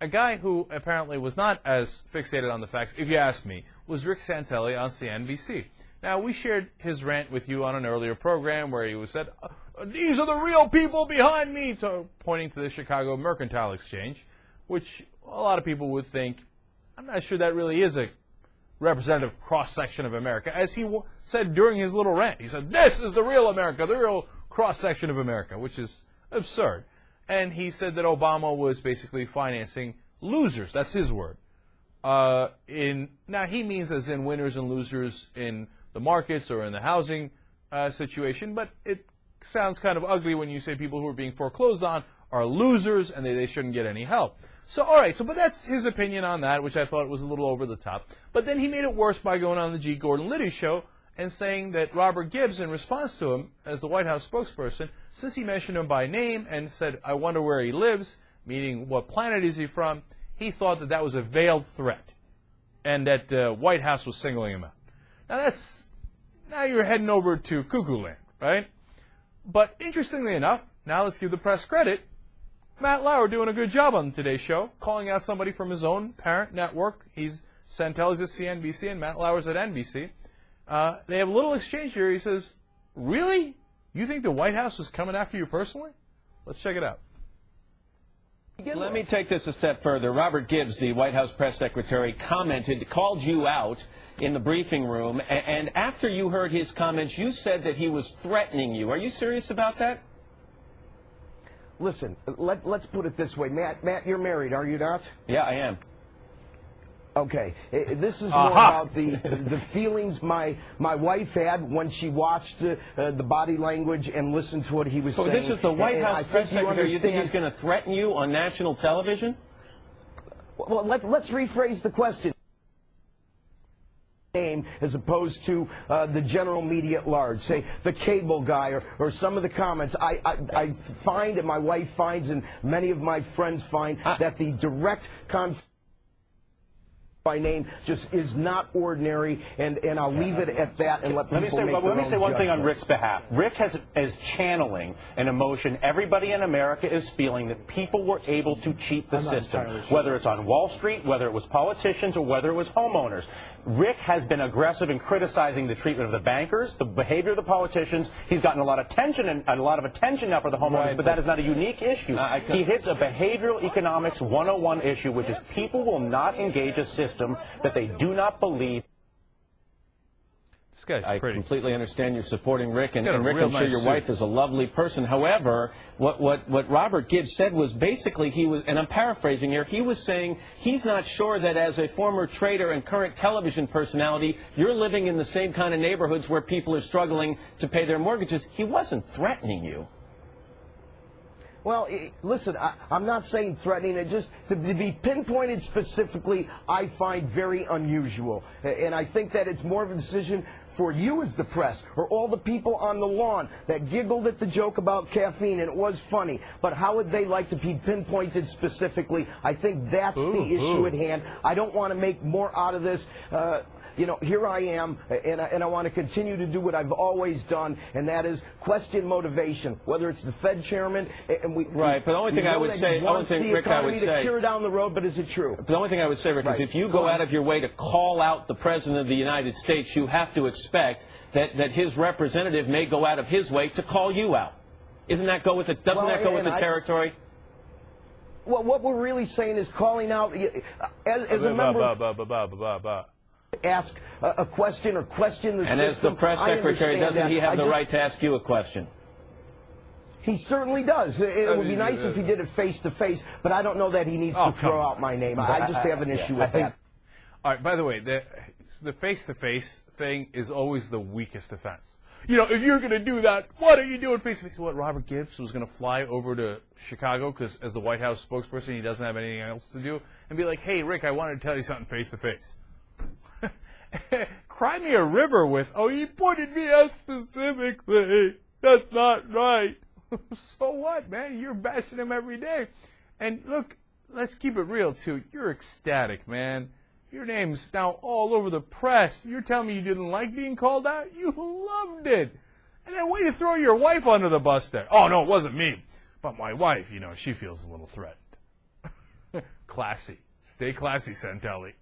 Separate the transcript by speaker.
Speaker 1: a guy who apparently was not as fixated on the facts, if you ask me, was Rick Santelli on CNBC. Now, we shared his rant with you on an earlier program where he said, these are the real people behind me, pointing to the Chicago Mercantile Exchange, which a lot of people would think, I'm not sure that really is a representative cross-section of America. As he said during his little rant, he said, this is the real America, the real cross-section of America, which is absurd. And he said that Obama was basically financing losers. That's his word. Now, he means as in winners and losers in the markets or in the housing situation, but it sounds kind of ugly when you say people who are being foreclosed on are losers and they shouldn't get any help. So, all right, but that's his opinion on that, which I thought was a little over the top. But then he made it worse by going on the G. Gordon Liddy show and saying that Robert Gibbs, in response to him as the White House spokesperson, since he mentioned him by name and said, I wonder where he lives, meaning what planet is he from, he thought that that was a veiled threat and that the White House was singling him out. Now you're heading over to cuckoo land, right? But interestingly enough, now let's give the press credit, Matt Lauer doing a good job on today's show, calling out somebody from his own parent network. Santelli's at CNBC and Matt Lauer's at NBC. They have a little exchange here. He says, really? You think the White House is coming after you personally? Let's check it out.
Speaker 2: Let me take this a step further. Robert Gibbs, the White House press secretary, called you out in the briefing room, and after you heard his comments, you said that he was threatening you. Are you serious about that?
Speaker 3: Listen, let's put it this way. Matt, you're married, are you not?
Speaker 2: Yeah, I am.
Speaker 3: Okay, this is more about the feelings my wife had when she watched the body language and listened to what he was saying.
Speaker 2: So this is the White House press secretary. You think he's going to threaten you on national television?
Speaker 3: Well, let's rephrase the question. Name as opposed to the general media at large, say the cable guy or some of the comments. I find, and my wife finds, and many of my friends find, that the direct conflict by name just is not ordinary, and I'll leave it at that and let people make their own
Speaker 4: Let me say one thing on
Speaker 3: judgment.
Speaker 4: Rick's behalf. Rick is channeling an emotion everybody in America is feeling, that people were able to cheat the system, whether it's on Wall Street, whether it was politicians, or whether it was homeowners. Rick has been aggressive in criticizing the treatment of the bankers, the behavior of the politicians. He's gotten a lot of attention now for the homeowners, but that is not a unique issue. He hits a behavioral economics 101 issue, which is people will not engage a system that they do not believe.
Speaker 1: This guy's pretty.
Speaker 2: I completely understand you're supporting Rick, and Rick,
Speaker 1: real
Speaker 2: I'm sure
Speaker 1: nice
Speaker 2: your
Speaker 1: suit.
Speaker 2: wife is a lovely person. However, what Robert Gibbs said was basically, he was, and I'm paraphrasing here, he was saying he's not sure that as a former trader and current television personality, you're living in the same kind of neighborhoods where people are struggling to pay their mortgages. He wasn't threatening you.
Speaker 3: Well, listen, I'm not saying threatening. It just to be pinpointed specifically, I find very unusual. And I think that it's more of a decision for you as the press, or all the people on the lawn that giggled at the joke about caffeine, and it was funny. But how would they like to be pinpointed specifically? I think that's the issue at hand. I don't want to make more out of this. You know, here I am, and I want to continue to do what I've always done, and that is question motivation, whether it's the Fed chairman, and
Speaker 2: Right, but the only thing I would say, Rick, I would say,
Speaker 3: to cure down the road, but is it true?
Speaker 2: The only thing I would say, Rick, is if you go out of your way to call out the President of the United States, you have to expect that his representative may go out of his way to call you out. Doesn't that go with the territory?
Speaker 3: Well, what we're really saying is calling out, as a member... ask a question or question the system.
Speaker 2: And as the press secretary, doesn't he have the right to ask you a question?
Speaker 3: He certainly does. It would be nice if he did it face-to-face, but I don't know that he needs to throw out my name. I just have an issue with that.
Speaker 1: All right, by the way, the face-to-face thing is always the weakest defense. You know, if you're going to do that, what are you doing face-to-face? What, Robert Gibbs was going to fly over to Chicago because as the White House spokesperson, he doesn't have anything else to do, and be like, hey, Rick, I wanted to tell you something face-to-face. Cry me a river with, oh, he pointed me out specifically. That's not right. So what, man? You're bashing him every day. And look, let's keep it real, too. You're ecstatic, man. Your name's now all over the press. You're telling me you didn't like being called out? You loved it. And then way to throw your wife under the bus there. Oh, no, it wasn't me. But my wife, you know, she feels a little threatened. Classy. Stay classy, Santelli.